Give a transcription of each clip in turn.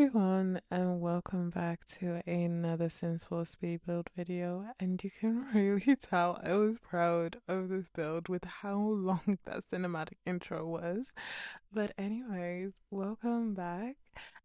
everyone, and welcome back to another Sims 4 speed build video. And you can really tell I was proud of this build with how long that cinematic intro was. But anyways, welcome back.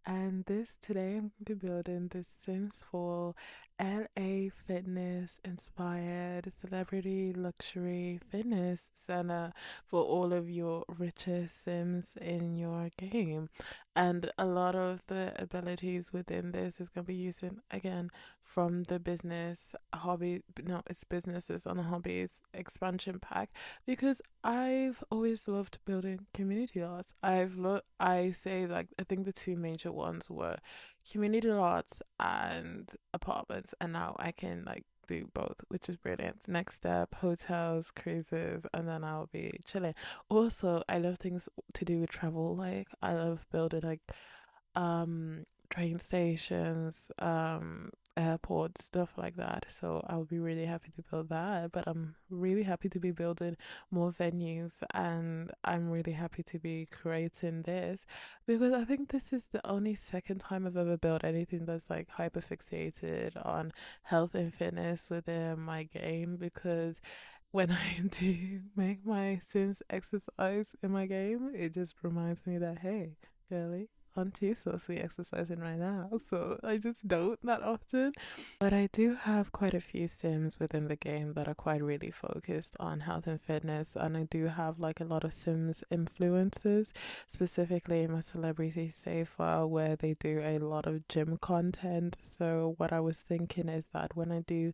And today I'm going to be building the Sims 4 LA fitness inspired celebrity luxury fitness center for all of your richest Sims in your game. And a lot of the abilities within this is going to be using again from the business hobby, no, it's businesses on hobbies expansion pack, because I've always loved building community lots. I say, like, I think the two major ones were community lots and apartments, and now I can like do both, which is brilliant. Next step, hotels, cruises, and then I'll be chilling. Also, I love things to do with travel. Like, I love building like train stations, airports, stuff like that. So I'll be really happy to build that. But I'm really happy to be building more venues, and I'm really happy to be creating this because I think this is the only second time I've ever built anything that's like hyper fixated on health and fitness within my game. Because when I do make my Sims exercise in my game, it just reminds me that, hey, girly, aren't you supposed to be exercising right now? So I just don't that often. But I do have quite a few Sims within the game that are quite really focused on health and fitness. And I do have like a lot of Sims influencers, specifically in my celebrity save file, where they do a lot of gym content. So what I was thinking is that when I do,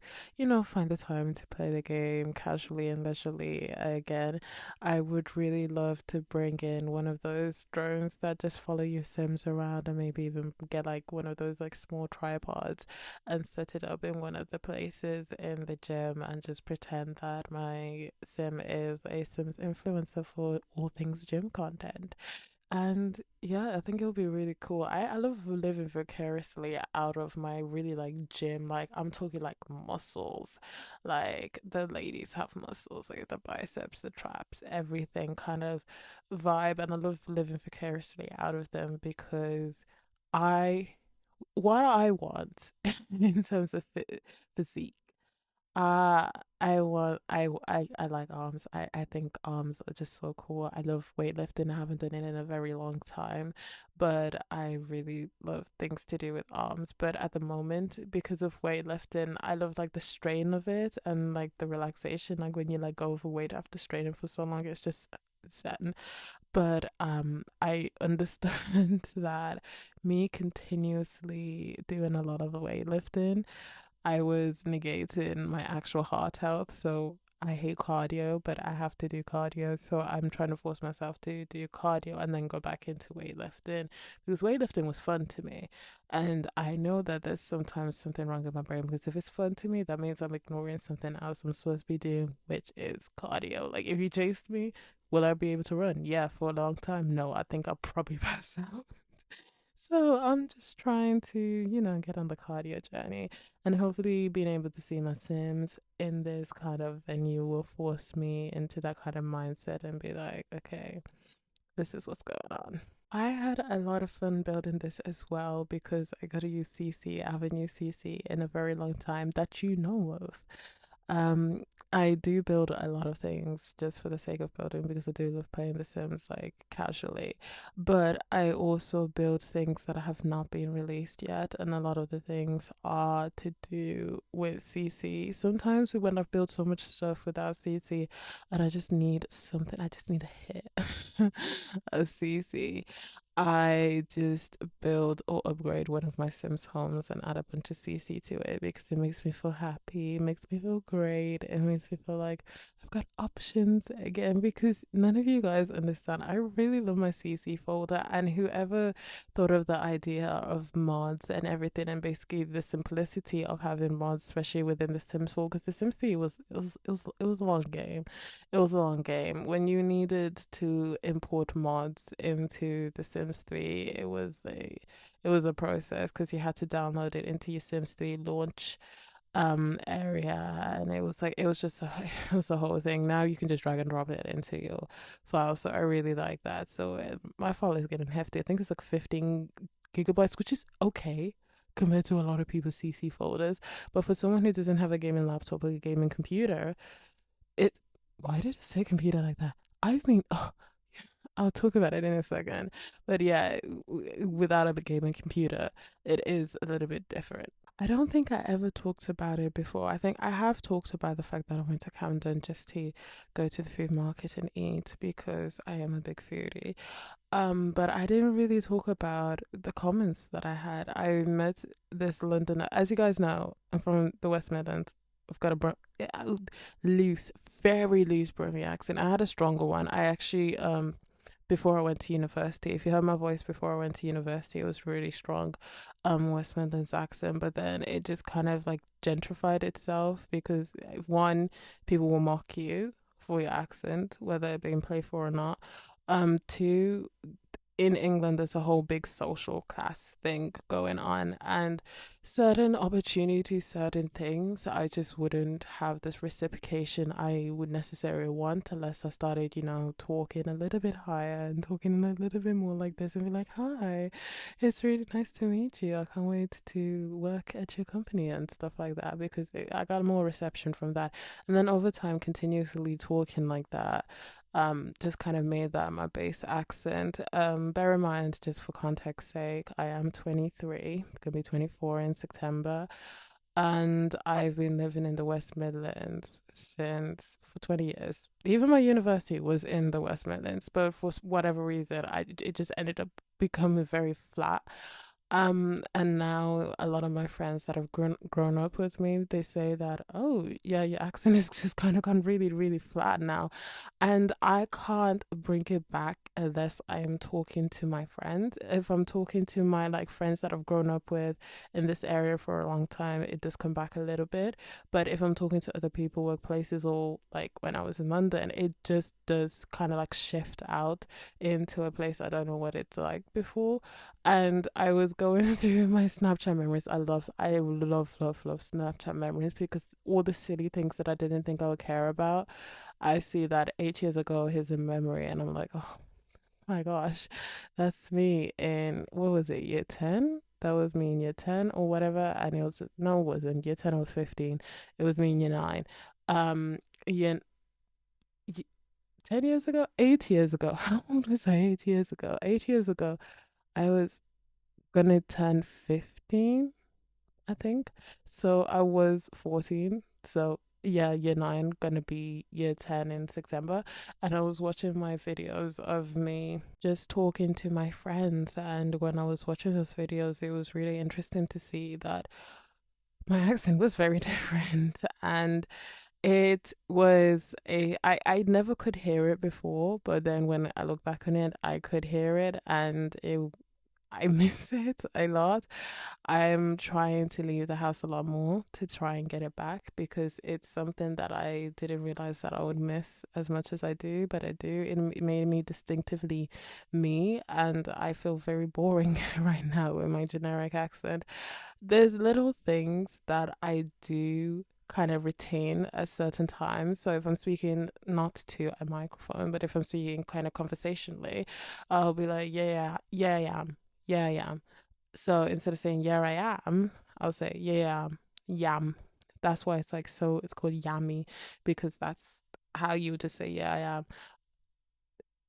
find the time to play the game casually and leisurely again, I would really love to bring in one of those drones that just follow your Sims around, and maybe even get like one of those like small tripods and set it up in one of the places in the gym and just pretend that my Sim is a Sims influencer for all things gym content. And yeah, I think it'll be really cool. I love living vicariously out of my really like gym. Like, I'm talking like muscles. Like, the ladies have muscles, like the biceps, the traps, everything kind of vibe. And I love living vicariously out of them because I, what I want in terms of physique, uh, I like arms. I think arms are just so cool. I love weightlifting. I haven't done it in a very long time, but I really love things to do with arms. But at the moment, because of weightlifting, I love like the strain of it and like the relaxation. Like when you like go overweight after straining for so long, it's just zen. But I understand that me continuously doing a lot of the weightlifting, I was negating my actual heart health. So I hate cardio, but I have to do cardio. So I'm trying to force myself to do cardio and then go back into weightlifting, because weightlifting was fun to me. And I know that there's sometimes something wrong with my brain, because if it's fun to me, that means I'm ignoring something else I'm supposed to be doing, which is cardio. Like, if you chased me, will I be able to run? Yeah, for a long time. No, I think I'll probably pass out. So I'm just trying to, get on the cardio journey, and hopefully being able to see my Sims in this kind of venue will force me into that kind of mindset and be like, okay, this is what's going on. I had a lot of fun building this as well because I got to use CC. I haven't used CC in a very long time that you know of. Um, I do build a lot of things just for the sake of building, because I do love playing The Sims like casually. But I also build things that have not been released yet, and a lot of the things are to do with CC. Sometimes when I've built so much stuff without CC, and I just need something, I just need a hit of CC. I just build or upgrade one of my Sims homes and add a bunch of CC to it because it makes me feel happy, it makes me feel great, it makes me feel like I've got options again, because none of you guys understand. I really love my CC folder, and whoever thought of the idea of mods and everything, and basically the simplicity of having mods, especially within the Sims 4, because the Sims 3 was a long game. It was a long game. When you needed to import mods into The Sims 3, it was a process, because you had to download it into your Sims 3 launch area, and it was a whole thing. Now you can just drag and drop it into your file. So I really like that. So my file is getting hefty. I think it's like 15 gigabytes, which is okay compared to a lot of people's CC folders. But for someone who doesn't have a gaming laptop or a gaming computer, it why did it say computer like that? I've been I'll talk about it in a second. But yeah, without a gaming computer, it is a little bit different. I don't think I ever talked about it before. I think I have talked about the fact that I went to Camden just to go to the food market and eat because I am a big foodie. But I didn't really talk about the comments that I had. I met this Londoner. As you guys know, I'm from the West Midlands. I've got a loose, very loose Brummy accent. I had a stronger one. I actually before I went to university. If you heard my voice before I went to university, it was really strong, West Midlands accent. But then it just kind of like gentrified itself because one, people will mock you for your accent, whether it being playful or not. Two, in England, there's a whole big social class thing going on, and certain opportunities, certain things, I just wouldn't have this reciprocation I would necessarily want unless I started, talking a little bit higher and talking a little bit more like this and be like, hi, it's really nice to meet you. I can't wait to work at your company and stuff like that because I got more reception from that. And then over time, continuously talking like that just kind of made that my base accent. Bear in mind, just for context sake, I am 23, gonna be 24 in September, and I've been living in the West Midlands since for 20 years. Even my university was in the West Midlands, but for whatever reason, it just ended up becoming very flat. And now a lot of my friends that have grown up with me, they say that, oh yeah, your accent is just kind of gone really, really flat now. And I can't bring it back unless I am talking to my friends. If I'm talking to my like friends that I've grown up with in this area for a long time, it does come back a little bit. But if I'm talking to other people, workplaces, or like when I was in London, it just does kind of like shift out into a place I don't know what it's like before. And I was going through my Snapchat memories. I love Snapchat memories because all the silly things that I didn't think I would care about, I see that 8 years ago, here's a memory, and I'm like, oh my gosh, that's me in, what was it, year 10? That was me in year 10 or whatever. And it was, no, it wasn't. Year 10, I was 15. It was me in year 9. Year, 10 years ago? 8 years ago. How old was I 8 years ago? 8 years ago, I was gonna turn 15, I think. So I was 14. So yeah, year 9, gonna be year 10 in September. And I was watching my videos of me just talking to my friends. And when I was watching those videos, it was really interesting to see that my accent was very different. And it was I never could hear it before, but then when I look back on it, I could hear it, and I miss it a lot. I'm trying to leave the house a lot more to try and get it back because it's something that I didn't realize that I would miss as much as I do, but I do. It made me distinctively me, and I feel very boring right now with my generic accent. There's little things that I do kind of retain at certain times. So if I'm speaking not to a microphone, but if I'm speaking kind of conversationally, I'll be like, yeah, yeah, yeah, I am. Yeah, I am. So instead of saying yeah, I am, I'll say yeah, I am. Yam. That's why it's like so. It's called yummy because that's how you would just say yeah, I am.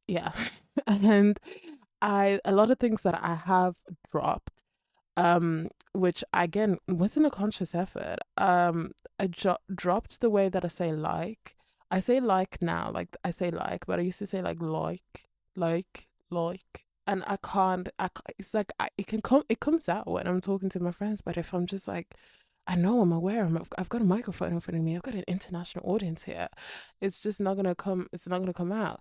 Yeah, and I a lot of things that I have dropped, which again wasn't a conscious effort. I dropped the way that I say like. I say like now, like I say like, but I used to say like, and I can't. It's like it can come. It comes out when I'm talking to my friends, but if I'm just like, I know I'm aware. I've got a microphone in front of me. I've got an international audience here. It's just not gonna come. It's not gonna come out.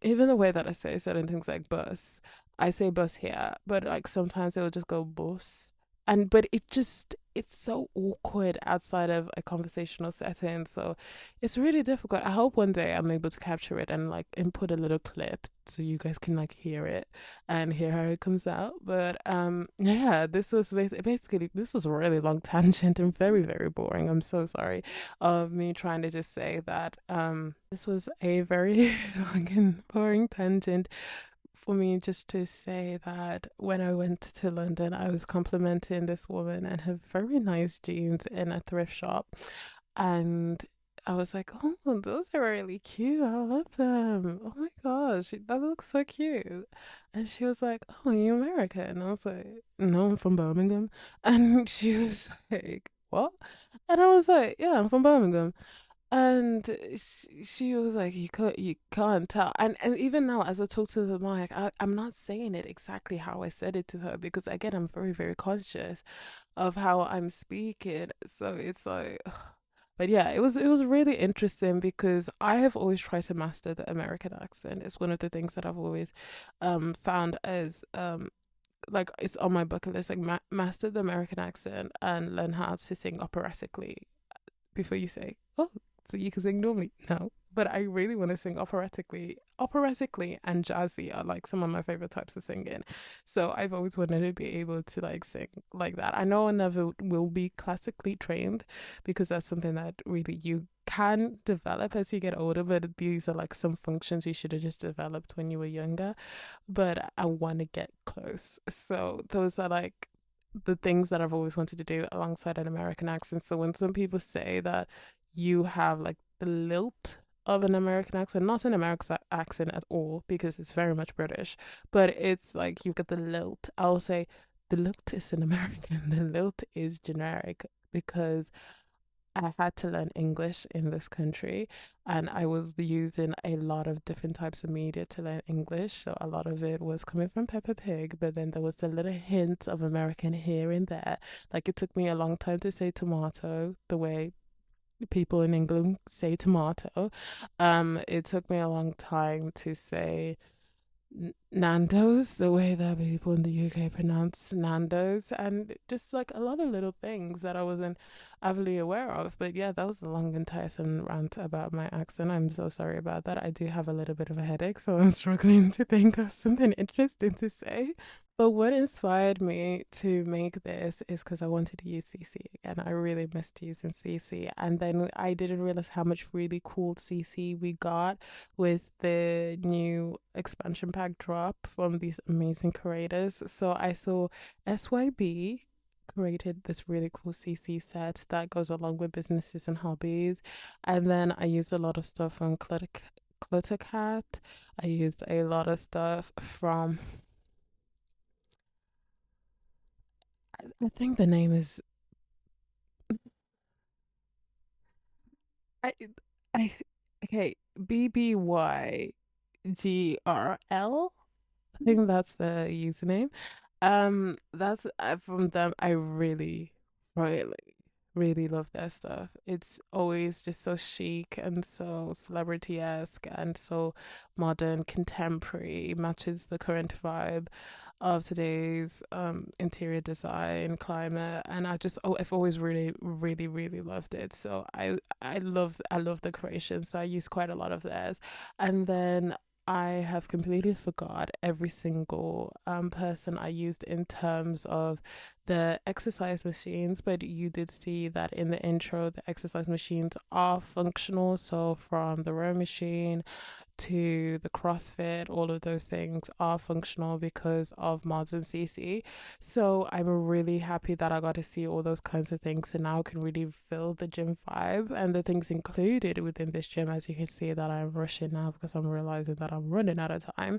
Even the way that I say certain things like bus, I say bus here, but like sometimes it will just go bus. And but it's so awkward outside of a conversational setting. So it's really difficult. I hope one day I'm able to capture it and like input a little clip so you guys can like hear it and hear how it comes out. But yeah, this was basically this was a really long tangent and very, very boring. I'm so sorry of me trying to just say that this was a very long and boring tangent for me just to say that when I went to London, I was complimenting this woman and her very nice jeans in a thrift shop. And I was like, oh, those are really cute. I love them. Oh my gosh, that looks so cute. And she was like, oh, are you American? And I was like, no, I'm from Birmingham. And she was like, what? And I was like, yeah, I'm from Birmingham. And she was like, you can't tell. And even now, as I talk to the mic, I'm not saying it exactly how I said it to her because again, I'm very, very conscious of how I'm speaking. So it's like, but yeah, it was really interesting because I have always tried to master the American accent. It's one of the things that I've always found as like it's on my bucket list, like master the American accent and learn how to sing operatically before you say, oh, so you can sing normally. No, but I really want to sing operatically. Operatically and jazzy are like some of my favorite types of singing. So I've always wanted to be able to like sing like that. I know I never will be classically trained because that's something that really you can develop as you get older, but these are like some functions you should have just developed when you were younger. But I want to get close. So those are like the things that I've always wanted to do alongside an American accent. So when some people say that you have like the lilt of an American accent, not an American accent at all, because it's very much British, but it's like you get the lilt. I'll say the lilt is an American, the lilt is generic because I had to learn English in this country and I was using a lot of different types of media to learn English. So a lot of it was coming from Peppa Pig, but then there was a little hint of American here and there. Like it took me a long time to say tomato the way people in England say tomato. It took me a long time to say Nando's, the way that people in the UK pronounce Nando's, and just like a lot of little things that I wasn't heavily aware of. But yeah, that was a long and tiresome rant about my accent. I'm so sorry about that. I do have a little bit of a headache, so I'm struggling to think of something interesting to say. But what inspired me to make this is because I wanted to use CC again. I really missed using CC. And then I didn't realize how much really cool CC we got with the new expansion pack drop from these amazing creators. So I saw SYB created this really cool CC set that goes along with businesses and hobbies. And then I used a lot of stuff from Cluttercat. I used a lot of stuff from I think the name is I I okay, BBYGRL. I think that's the username. That's from them. I really, really, really love their stuff. It's always just so chic and so celebrity esque and so modern, contemporary, matches the current vibe of today's interior design climate. And I've always really, really, really loved it. So I love the creation. So I use quite a lot of theirs. And then I have completely forgot every single person I used in terms of the exercise machines, but you did see that in the intro, the exercise machines are functional. So from the row machine to the CrossFit, all of those things are functional because of mods and CC. So I'm really happy that I got to see all those kinds of things. So now I can really feel the gym vibe and the things included within this gym. As you can see that I'm rushing now because I'm realizing that I'm running out of time.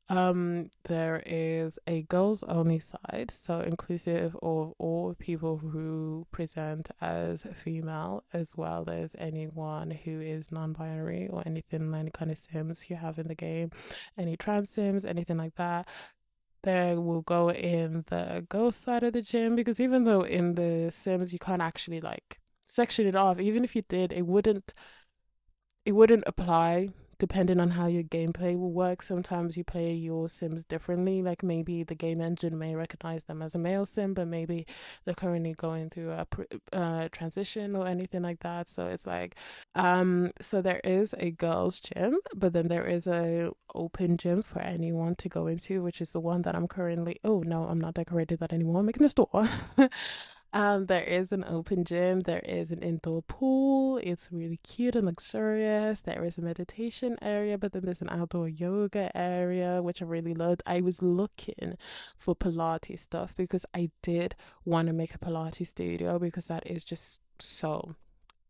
There is a girls only side, so inclusive of all people who present as female, as well as anyone who is non-binary or anything, any kind of sims you have in the game, any trans sims, anything like that. There will go in the girls side of the gym, because even though in the sims you can't actually like section it off, even if you did, it wouldn't apply depending on how your gameplay will work. Sometimes you play your sims differently. Like maybe the game engine may recognize them as a male sim, but maybe they're currently going through a transition or anything like that. So it's like, so there is a girls' gym, but then there is a open gym for anyone to go into, which is the one that I'm currently. Oh no, I'm not decorated that anymore. I'm making a store. There is an open gym, there is an indoor pool. It's really cute and luxurious. There is a meditation area, but then there's an outdoor yoga area, which I really loved. I was looking for Pilates stuff because I did want to make a Pilates studio because that is just so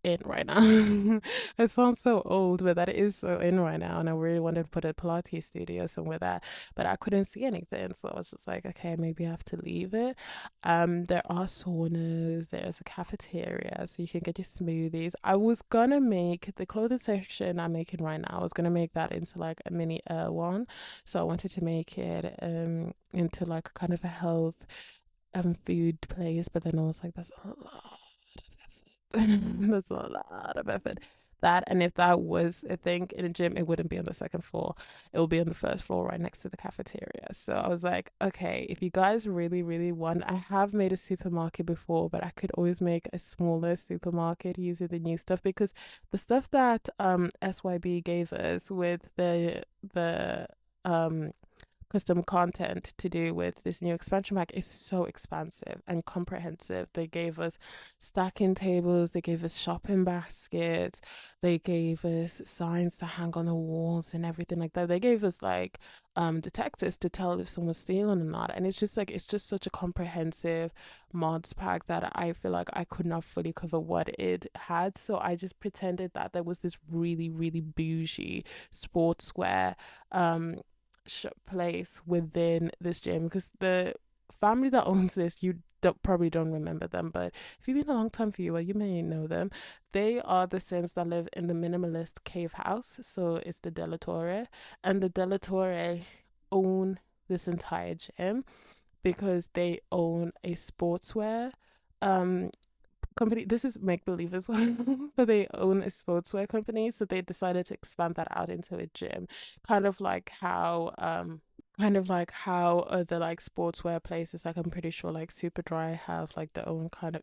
in right now. It sounds so old, but that is so in right now, and I really wanted to put a Pilates studio somewhere there, but I couldn't see anything, so I was just like, okay, maybe I have to leave it. There are saunas, there's a cafeteria, so you can get your smoothies. I was gonna make the clothing section I'm making right now, I was gonna make that into like a mini one, so I wanted to make it into like kind of a health food place, but then I was like, that's a lot that's a lot of effort. That, and if that was a thing in a gym, it wouldn't be on the second floor, it will be on the first floor right next to the cafeteria. So I was like, okay, if you guys really want, I have made a supermarket before, but I could always make a smaller supermarket using the new stuff, because the stuff that SYB gave us with the custom content to do with this new expansion pack is so expansive and comprehensive. They gave us stacking tables, they gave us shopping baskets, they gave us signs to hang on the walls and everything like that. They gave us like detectors to tell if someone's stealing or not. And it's just such a comprehensive mods pack that I feel like I could not fully cover what it had. So I just pretended that there was this really bougie sportswear place within this gym, because the family that owns this, you probably don't remember them, but if you've been a long time viewer, you may know them. They are the Sims that live in the minimalist cave house, so it's the Della Torre, and the Della Torre own this entire gym because they own a sportswear company. This is make believe as well, but they own a sportswear company, so they decided to expand that out into a gym, kind of like how other like sportswear places, like I'm pretty sure like Superdry have like their own kind of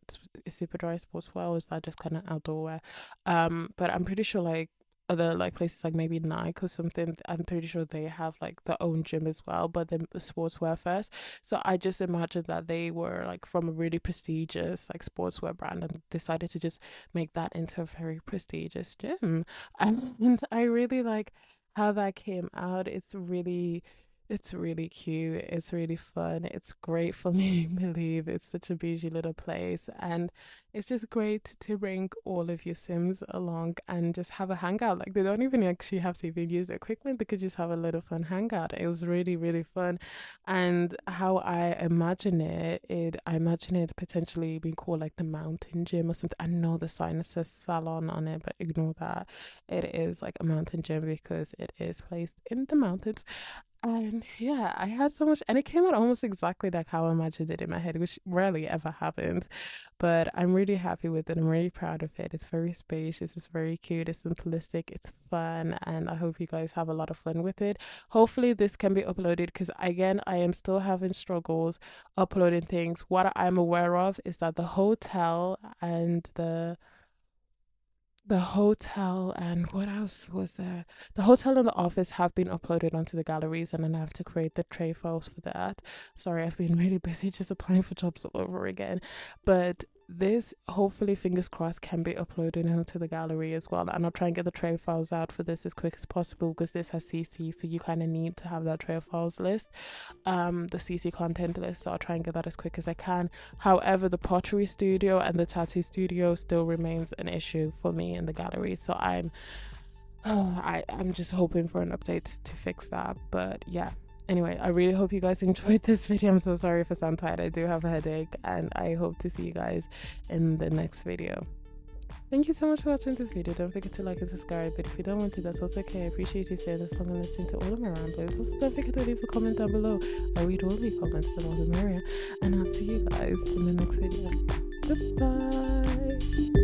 Superdry sportswear, or is that just kind of outdoor wear? But I'm pretty sure like other like places like maybe Nike or something, I'm pretty sure they have like their own gym as well, but then sportswear first. So I just imagined that they were like from a really prestigious like sportswear brand and decided to just make that into a very prestigious gym. And I really like how that came out. It's really cute, it's really fun, it's great for me. Believe it's such a bougie little place, and it's just great to bring all of your Sims along and just have a hangout. Like, they don't even actually have to even use equipment, they could just have a little fun hangout. It was really fun. And how I imagine it potentially being called like the mountain gym or something. I know the sign says salon on it, but ignore that. It is like a mountain gym because it is placed in the mountains. And yeah, I had so much, and it came out almost exactly like how I imagined it in my head, which rarely ever happens. But I'm really happy with it. I'm really proud of it. It's very spacious, it's very cute, it's simplistic, it's fun, and I hope you guys have a lot of fun with it. Hopefully this can be uploaded, because again, I am still having struggles uploading things. What I'm aware of is that the hotel and what else was there? The hotel and the office have been uploaded onto the galleries, and then I have to create the tray files for that. Sorry, I've been really busy just applying for jobs all over again. But this, hopefully, fingers crossed, can be uploaded onto the gallery as well. And I'll try and get the tray files out for this as quick as possible, because this has CC, so you kind of need to have that tray files list, the CC content list. So I'll try and get that as quick as I can. However, the pottery studio and the tattoo studio still remains an issue for me in the gallery. So I'm just hoping for an update to fix that. But yeah. Anyway, I really hope you guys enjoyed this video. I'm so sorry if I sound tired. I do have a headache, and I hope to see you guys in the next video. Thank you so much for watching this video. Don't forget to like and subscribe, but if you don't want to, that's also okay. I appreciate you staying this long and listening to all of my ramblings. Also, don't forget to leave a comment down below. I read all the comments, the more the merrier, and I'll see you guys in the next video. Goodbye.